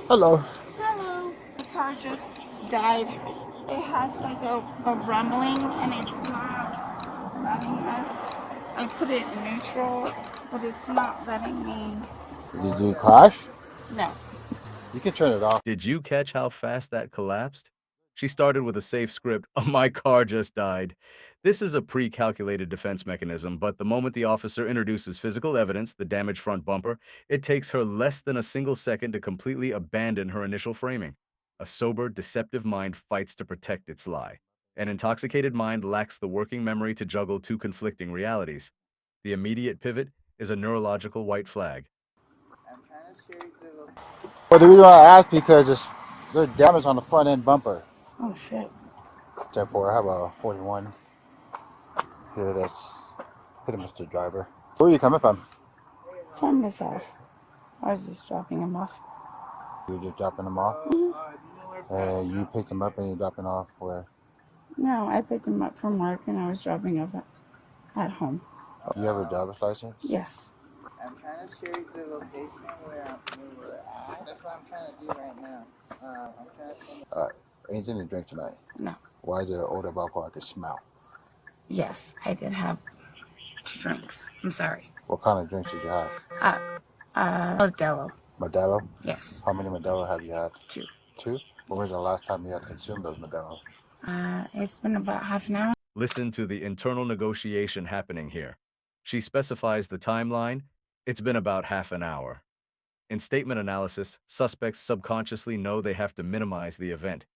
Hello. Hello. The car just died. It has like a rumbling and it's not letting us. I put it in neutral, but it's not letting me. Did you crash? No. You can turn it off. Did you catch how fast that collapsed? She started with a safe script, "Oh, my car just died." This is a pre-calculated defense mechanism, but the moment the officer introduces physical evidence, the damaged front bumper, it takes her less than a single second to completely abandon her initial framing. A sober, deceptive mind fights to protect its lie. An intoxicated mind lacks the working memory to juggle two conflicting realities. The immediate pivot is a neurological white flag. Well, the reason why I asked because there's damage on the front end bumper. Oh shit. Except for I have a 41 here that's pretty much the driver. Where are you coming from? From his house. I was just dropping him off. You were just dropping them off? And you picked them up and you're dropping off where? No, I picked him up from work and I was dropping off at home. You have a driver's license? Yes. I'm trying to share the location where we're at. That's what I'm trying to do right now. I'm trying to Alright. Anything to drink tonight? No. Why is there an odor of alcohol I can smell? Yes, I did have 2 drinks. I'm sorry. What kind of drinks did you have? Modelo. Modelo? Yes. How many Modelo have you had? 2. 2? When was the last time you had consumed those Modelo? It's been about half an hour. Listen to the internal negotiation happening here. She specifies the timeline. It's been about half an hour. In statement analysis, suspects subconsciously know they have to minimize the event.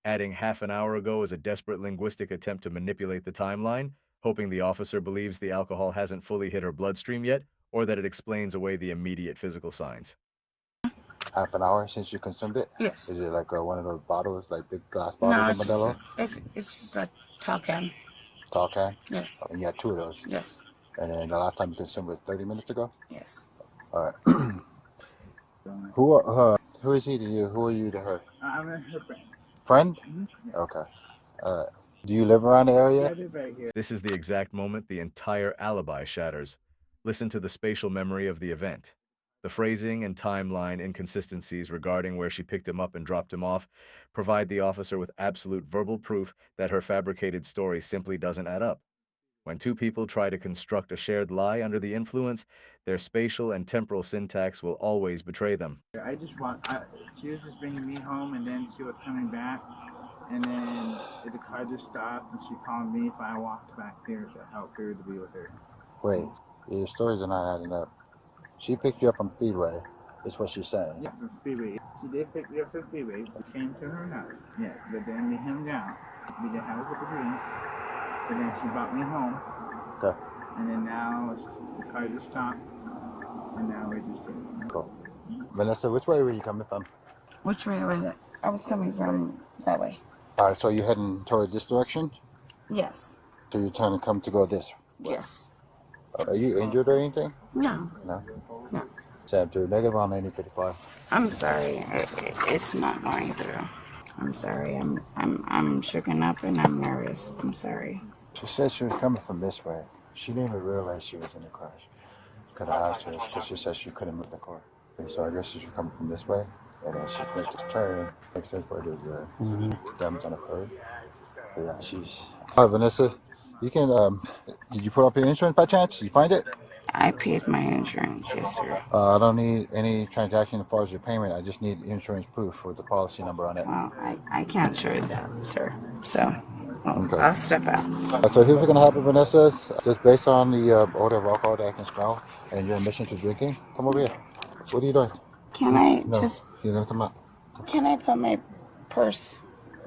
Adding half an hour ago is a desperate linguistic attempt to manipulate the timeline, hoping the officer believes the alcohol hasn't fully hit her bloodstream yet, or that it explains away the immediate physical signs. Half an hour since you consumed it? Yes. Is it like one of those bottles, like big glass bottles of Modelo? It's just a tall can. Tall can? Yes. And you had 2 of those? Yes. And then the last time you consumed was 30 minutes ago? Yes. Alright. Who is he to you? Who are you to her? I'm her friend. Friend? Mm-hmm. Okay. Do you live around the area? I live right here. This is the exact moment the entire alibi shatters. Listen to the spatial memory of the event. The phrasing and timeline inconsistencies regarding where she picked him up and dropped him off provide the officer with absolute verbal proof that her fabricated story simply doesn't add up. When 2 people try to construct a shared lie under the influence, their spatial and temporal syntax will always betray them. She was just bringing me home and then she was coming back. And then the car just stopped and she called me if I walked back here to help her to be with her. Wait, your stories are not adding up. She picked you up on Speedway, is what she's saying. Yeah, from Speedway. She did pick me up from Speedway. We came to her house. Yeah, but then we hung out. We did have a couple drinks. But then she brought me home. Okay. And then now the car just stopped. And now we're just here. Cool. Vanessa, which way were you coming from? Which way was it? I was coming from that way. Alright, so you're heading towards this direction? Yes. So you're trying to come to go this? Yes. Are you injured or anything? No. No? No. Sam, to negative on 9055. I'm sorry. It's not going through. I'm sorry. I'm shooken up and I'm nervous. I'm sorry. She said she was coming from this way. She didn't even realize she was in the crash. Could have asked her because she said she couldn't move the car. Okay, so I guess she was coming from this way, and then she made this turn. Makes sense where there's damage on the curb. But yeah, she's. All right, Vanessa, you can. Did you put up your insurance by chance? Did you find it? I paid my insurance, yes, sir. I don't need any transaction as far as your payment. I just need insurance proof with the policy number on it. Well, I can't show that, sir. So, Okay. I'll step out. So here's what's gonna happen, Vanessa. Just based on the odor of alcohol that I can smell and your admission to drinking, come over here. What are you doing? Can I No, just, you're gonna come out. can I put my purse?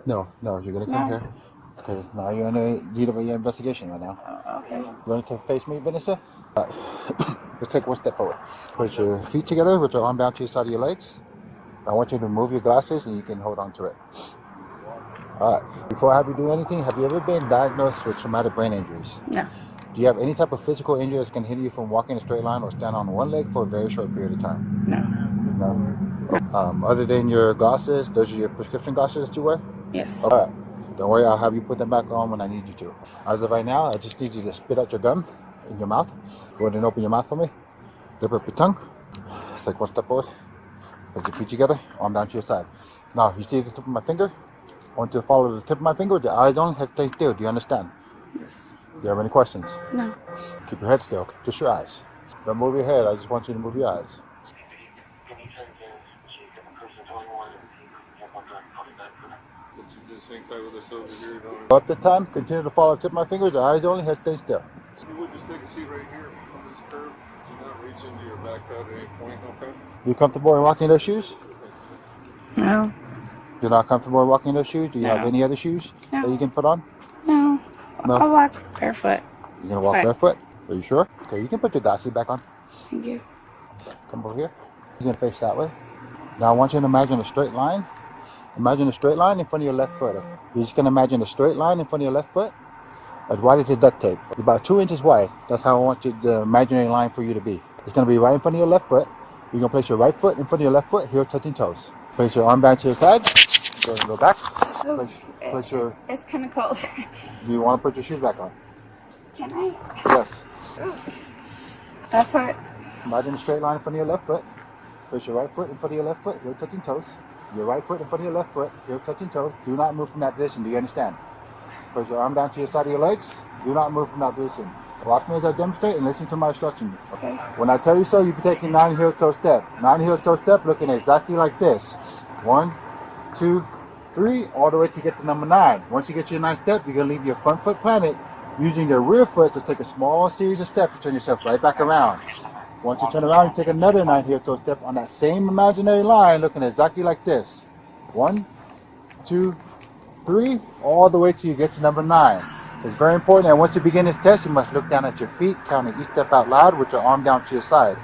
No, you're gonna come No. here. Because now you're in the need of your investigation right now. Okay. Ready to face me, Vanessa? All right. Let's take one step forward. Put your feet together with your arm down to the side of your legs. I want you to remove your glasses and you can hold on to it. All right. Before I have you do anything, have you ever been diagnosed with traumatic brain injuries? No. Do you have any type of physical injury that can hinder you from walking a straight line or stand on one leg for a very short period of time? No. No. Other than your glasses, those are your prescription glasses that you wear? Yes. All right. Don't worry, I'll have you put them back on when I need you to. As of right now, I just need you to spit out your gum in your mouth. Go ahead and open your mouth for me. Lift up your tongue. Let's take one step forward. Put your feet together, arm down to your side. Now, you see the tip of my finger? I want you to follow the tip of my finger with your eyes on, head stay still. Do you understand? Yes. Do you have any questions? No. Keep your head still, just your eyes. Don't move your head, I just want you to move your eyes. Just hang tight with us over here. At this time, continue to follow the tip of my fingers, eyes only, head stay still. You would just take a seat right here on this curve. Do not reach into your backpack at any point, okay? You comfortable in walking in those shoes? No. You're not comfortable in walking in those shoes? Do you have No. any other shoes No. that you can put on? No. No. I'll walk barefoot. You're gonna It's walk fine. barefoot? Are you sure? Okay, you can put your glasses back on. Thank you. Come over here. You're gonna face that way. Now I want you to imagine a straight line. Imagine a straight line in front of your left foot. You're just gonna imagine a straight line in front of your left foot, as wide as your duct tape. About 2 inches wide. That's how I want you, the imaginary line for you to be. It's gonna be right in front of your left foot. You're gonna place your right foot in front of your left foot, heel touching toes. Place your arm down to your side. Go ahead and go back. Place your. It's kind of cold. Do you want to put your shoes back on? Can I? Yes. That foot. Imagine a straight line in front of your left foot. Place your right foot in front of your left foot, heel touching toes. Your right foot in front of your left foot, heel touching toes. Do not move from that position. Do you understand? Place your arm down to your side of your legs. Do not move from that position. Watch me as I demonstrate and listen to my instructions. Okay. When I tell you so, you'll be taking 9 heel toe step. 9 heel toe step, looking exactly like this. 1, 2, 3, all the way to get to number 9. Once you get your 9th step, you're gonna leave your front foot planted, using your rear foot to take a small series of steps to turn yourself right back around. Once you turn around, you take another 9 heel toe step on that same imaginary line, looking exactly like this. 1, 2, 3, all the way till you get to number 9. It's very important that once you begin this test, you must look down at your feet, counting each step out loud with your arm down to your side.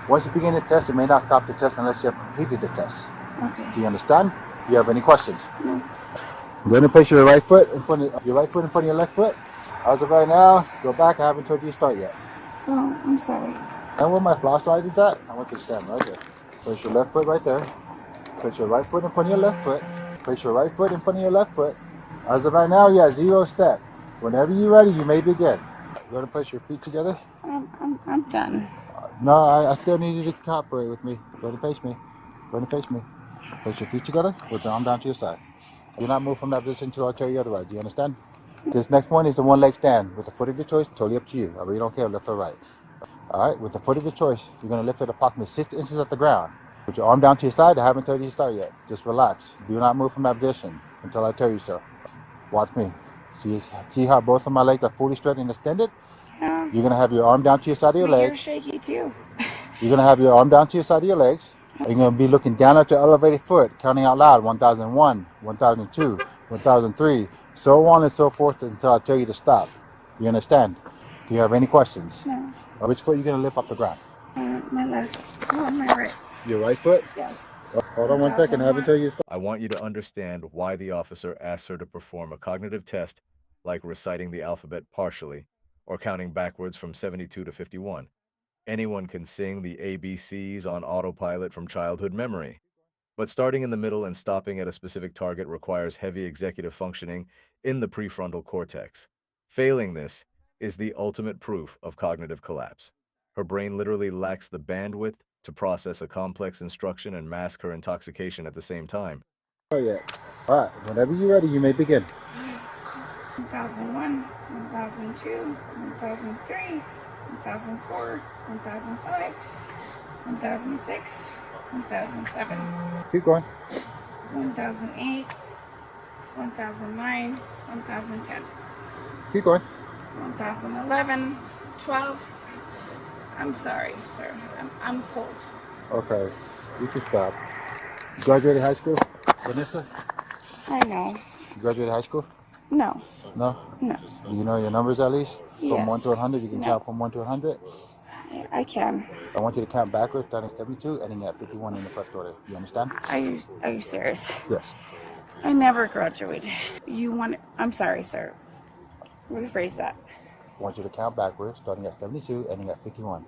Once you begin this test, you may not stop the test unless you have completed the test. Okay. Do you understand? Do you have any questions? No. I'm going to place your right foot in front of your left foot. As of right now, go back. I haven't told you to start yet. Oh, I'm sorry. And where my flashlight is at, I want you to stand right there. Place your left foot right there. Place your right foot in front of your left foot. Place your right foot in front of your left foot. As of right now, you have 0 step. Whenever you're ready, you may begin. You want to place your feet together? I'm done. No, I still need you to cooperate with me. Go ahead and face me. Go ahead and face me. Place your feet together with your arm down to your side. Do not move from that position until I tell you otherwise. Do you understand? This next one is the one leg stand. With the foot of your choice, totally up to you. I really don't care, left or right. Alright, with the foot of your choice, you're going to lift it approximately 6 inches off the ground. Put your arm down to your side. I haven't told you to start yet. Just relax. Do not move from that position until I tell you so. Watch me. See how both of my legs are fully straight and extended? Yeah. You're going to have your arm down to your side of your But you're legs. shaky too. You're going to have your arm down to your side of your legs. You're going to be looking down at your elevated foot, counting out loud, 1001, 1002, 1003, so on and so forth until I tell you to stop. You understand? Do you have any questions? No. Which foot are you going to lift off the ground? My left. Oh, my right. Your right foot? Yes. Hold on 1 second. I haven't told you to stop. I want you to understand why the officer asked her to perform a cognitive test like reciting the alphabet partially or counting backwards from 72 to 51. Anyone can sing the ABCs on autopilot from childhood memory. But starting in the middle and stopping at a specific target requires heavy executive functioning in the prefrontal cortex. Failing this is the ultimate proof of cognitive collapse. Her brain literally lacks the bandwidth to process a complex instruction and mask her intoxication at the same time. Oh, yeah. All right. Whenever you're ready, you may begin. 1001, 1002, 1003, 1004, 1005, 1006, 1007, Keep going. 1008, 1009, 1010, Keep going. 1011, 12. I'm sorry, sir. I'm cold. Okay. You can stop. You graduated high school? Vanessa? I know. You graduated high school? No. No? No. Do you know your numbers at least? From Yes. 1 to 100? You can No. count from 1 to 100? I can. I want you to count backwards, starting at 72, ending at 51 in the first order. You understand? Are you serious? Yes. I never graduated. I'm sorry, sir. Rephrase that. I want you to count backwards, starting at 72, ending at 51.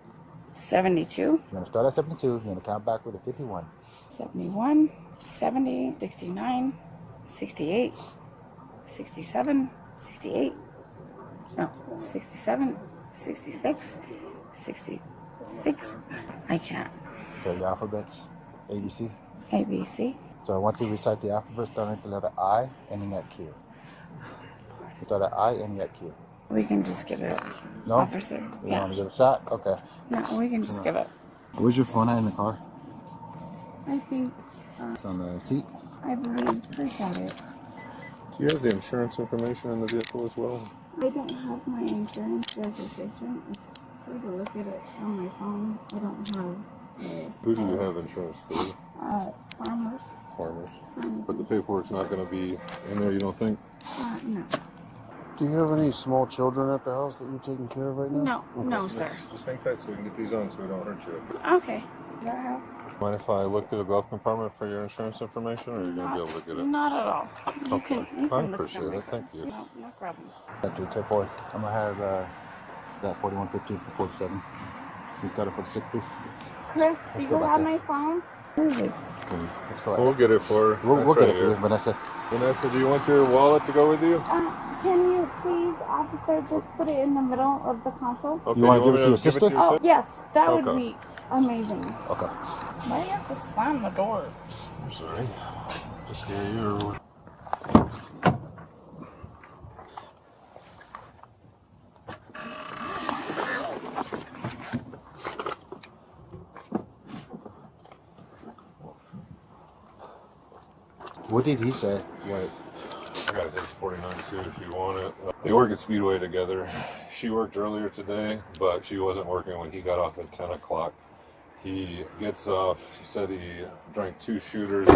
72, You're going to start at 72, you're going to count backward to 51. 71, 70, 69, 68, 67, 68, no, 67, 66, 66. I can't. Okay, your alphabets, ABC. A, B, C. So I want you to recite the alphabet starting with the letter I, ending at Q. Start at I, ending at Q. We can just give it, No? officer. You Yeah. want to give it a shot? Okay. No, we can just give it. Where's your phone at in the car? I think, It's on the seat. I believe Chris had it. Do you have the insurance information in the vehicle as well? I don't have my insurance registration. I tried to look at it on my phone. I don't have Who do you have insurance through? farmers. Farmers. But the paperwork's not going to be in there, you don't think? No. Do you have any small children at the house that you're taking care of right now? No, no, sir. Just hang tight so we can get these on so we don't hurt you. Okay. Does that help? Mind if I look through the glove compartment for your insurance information, or are you going to be able to get it? Not at all. You can I look appreciate through it. Thank you. No problem. Back to the tip board. I'm going to have that 4115 for 47. You got it for the 6 piece? Chris, Let's do go you back have there. my phone? Where is it? Okay, let's go We'll ahead. get it for her. We'll That's get right it for you, here. Vanessa. Vanessa, do you want your wallet to go with you? Can you please, officer, just put it in the middle of the console? Okay, You wanna give me it to your sister? Oh, yes. That would Okay. be amazing. Okay. Why do you have to slam the door? I'm sorry. To scare you. What did he say? Wait. I got his 49 too if you want it. They work at Speedway together. She worked earlier today, but she wasn't working when he got off at 10 o'clock. He gets off, he said he drank 2 shooters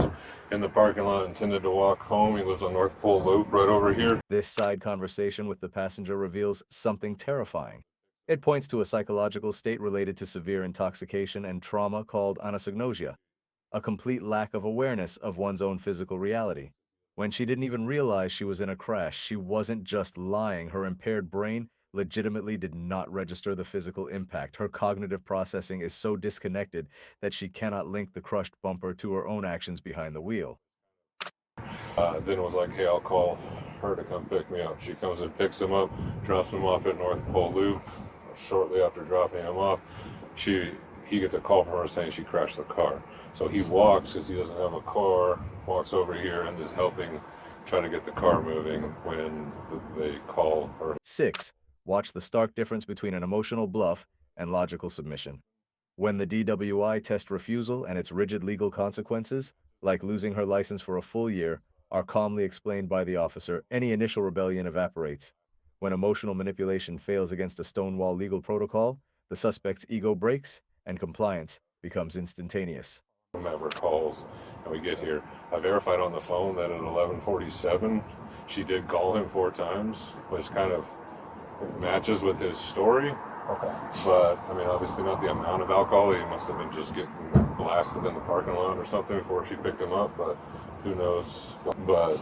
in the parking lot, intended to walk home. He lives on North Pole Loop right over here. This side conversation with the passenger reveals something terrifying. It points to a psychological state related to severe intoxication and trauma called anosognosia, a complete lack of awareness of one's own physical reality. When she didn't even realize she was in a crash, she wasn't just lying. Her impaired brain legitimately did not register the physical impact. Her cognitive processing is so disconnected that she cannot link the crushed bumper to her own actions behind the wheel. Then was like, hey, I'll call her to come pick me up. She comes and picks him up, drops him off at North Pole Loop. Shortly after dropping him off, he gets a call from her saying she crashed the car. So he walks, because he doesn't have a car, walks over here and is helping try to get the car moving when they call her. 6. Watch the stark difference between an emotional bluff and logical submission. When the DWI test refusal and its rigid legal consequences, like losing her license for a full year, are calmly explained by the officer, any initial rebellion evaporates. When emotional manipulation fails against a stonewall legal protocol, the suspect's ego breaks and compliance becomes instantaneous. Whomever calls and we get here, I verified on the phone that at 11:47 she did call him 4 times, which kind of matches with his story. Okay. But I mean, obviously not the amount of alcohol. He must have been just getting blasted in the parking lot or something before she picked him up, but who knows. But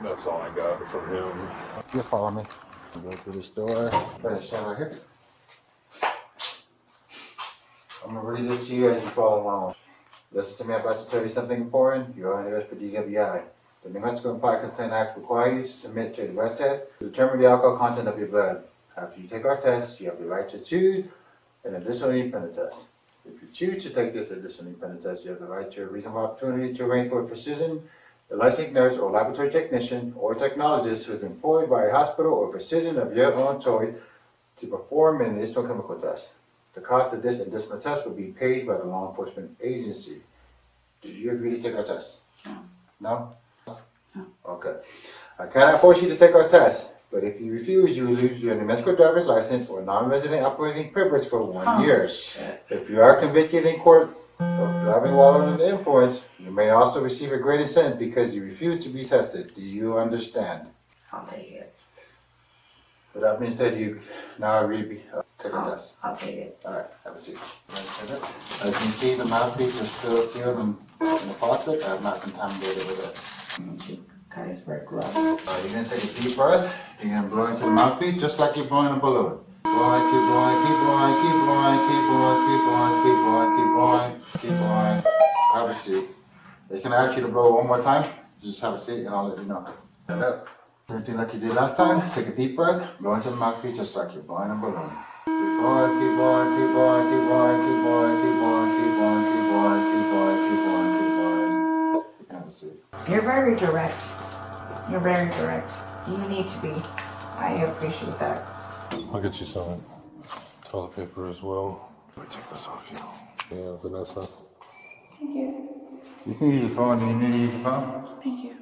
that's all I got from him. You follow me. Go through this door. Better stand right here. I'm gonna read this to you as you follow along. Listen to me, I'm about to tell you something important. You're under arrest for DWI. The New Mexico Implied Consent Act requires you to submit to the blood test to determine the alcohol content of your blood. After you take our test, you have the right to choose an additional independent test. If you choose to take this additional independent test, you have the right to a reasonable opportunity to arrange for a physician, a licensed nurse or laboratory technician or technologist who is employed by a hospital or physician of your own choice to perform an additional chemical test. The cost of this additional test will be paid by the law enforcement agency. Do you agree to take our test? No? No? Okay. I cannot force you to take our test, but if you refuse, you will lose your New Mexico driver's license or non-resident operating privilege for 1 year. If you are convicted in court of driving while under the influence, you may also receive a greater sentence because you refuse to be tested. Do you understand? I'll take it. With that being said, you now agree to take a test. I'll take it. All right, have a seat. As you can see, the mouthpiece is still sealed in the faucet. I have not contaminated with it. Catastrophic glove. You're going to take a deep breath. You're going to blow into the mouthpiece just like you're blowing a balloon. Blowing, keep blowing, keep blowing, keep blowing, keep blowing, keep blowing, keep blowing, keep blowing, keep blowing. Have a seat. They can ask you to blow one more time. Just have a seat and I'll let you know. Stand up. Same thing like you did last time. Take a deep breath. Blow into the mouthpiece just like you're blowing a balloon. Keep blowing, keep blowing, keep blowing, keep blowing, keep blowing, keep blowing, keep blowing, keep blowing, keep blowing, keep blowing, keep blowing. You're very direct. You're very direct. You need to be. I appreciate that. I'll get you some toilet paper as well. Let me take this off you. Yeah, Vanessa. Thank you. You can use your phone. Do you need to use your phone? Thank you.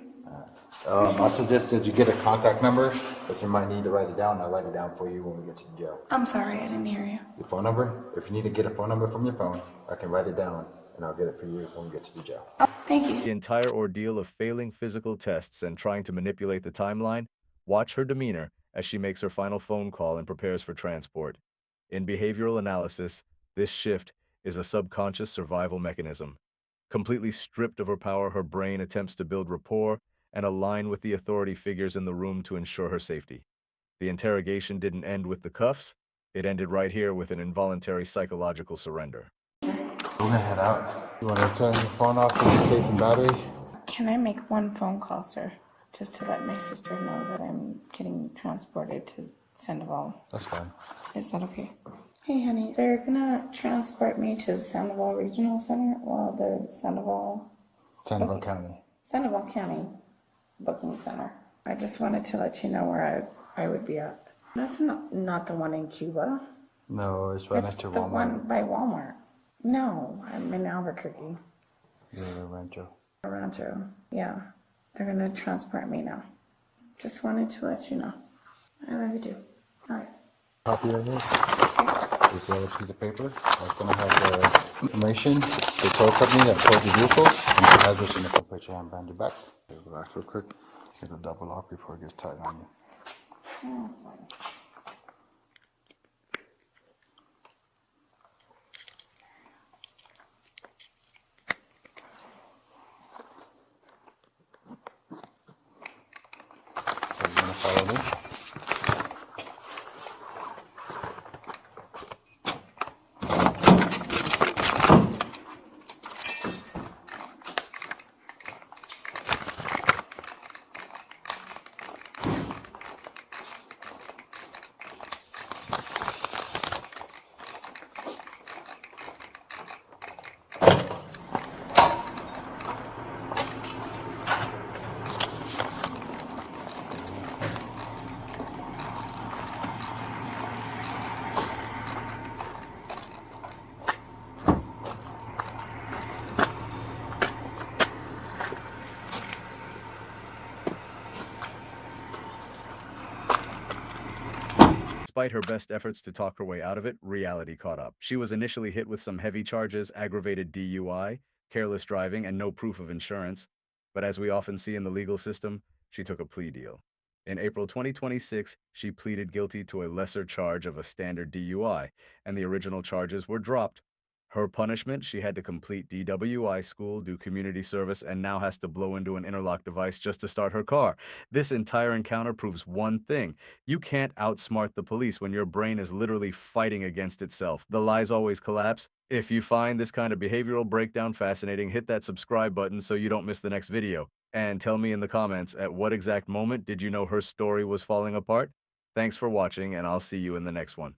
I suggest that you get a contact number, but you might need to write it down. I'll write it down for you when we get to the jail. I'm sorry, I didn't hear you. Your phone number? If you need to get a phone number from your phone, I can write it down, and I'll get it for you when we get to the jail. Oh, thank you. The entire ordeal of failing physical tests and trying to manipulate the timeline, watch her demeanor as she makes her final phone call and prepares for transport. In behavioral analysis, this shift is a subconscious survival mechanism. Completely stripped of her power, her brain attempts to build rapport and align with the authority figures in the room to ensure her safety. The interrogation didn't end with the cuffs. It ended right here with an involuntary psychological surrender. We're gonna head out. You wanna turn your phone off so it's safe and battery? Can I make one phone call, sir? Just to let my sister know that I'm getting transported to Sandoval. That's fine. Is that okay? Hey, honey, they're gonna transport me to Sandoval Regional Center, well, the Sandoval County Booking Center. I just wanted to let you know where I would be at. That's not the one in Cuba. No, it's right It's next to the Walmart. one by Walmart. No, I'm in Albuquerque. Yeah, Rancho. Rancho. Yeah, they're gonna transport me now. Just wanted to let you know. I love you too. All right. Copy right here. This the other piece of paper. That's gonna have the information, the tow company that towed the vehicle, and the address in the front. Put your hand behind your back. Relax real quick. Get a double lock before it gets tight on you. Oh, that's fine. So you're gonna follow me. Despite her best efforts to talk her way out of it, reality caught up. She was initially hit with some heavy charges, aggravated DUI, careless driving, and no proof of insurance. But as we often see in the legal system, she took a plea deal. In April 2026, she pleaded guilty to a lesser charge of a standard DUI, and the original charges were dropped. Her punishment, she had to complete DWI school, do community service, and now has to blow into an interlock device just to start her car. This entire encounter proves one thing. You can't outsmart the police when your brain is literally fighting against itself. The lies always collapse. If you find this kind of behavioral breakdown fascinating, hit that subscribe button so you don't miss the next video. And tell me in the comments, at what exact moment did you know her story was falling apart? Thanks for watching, and I'll see you in the next one.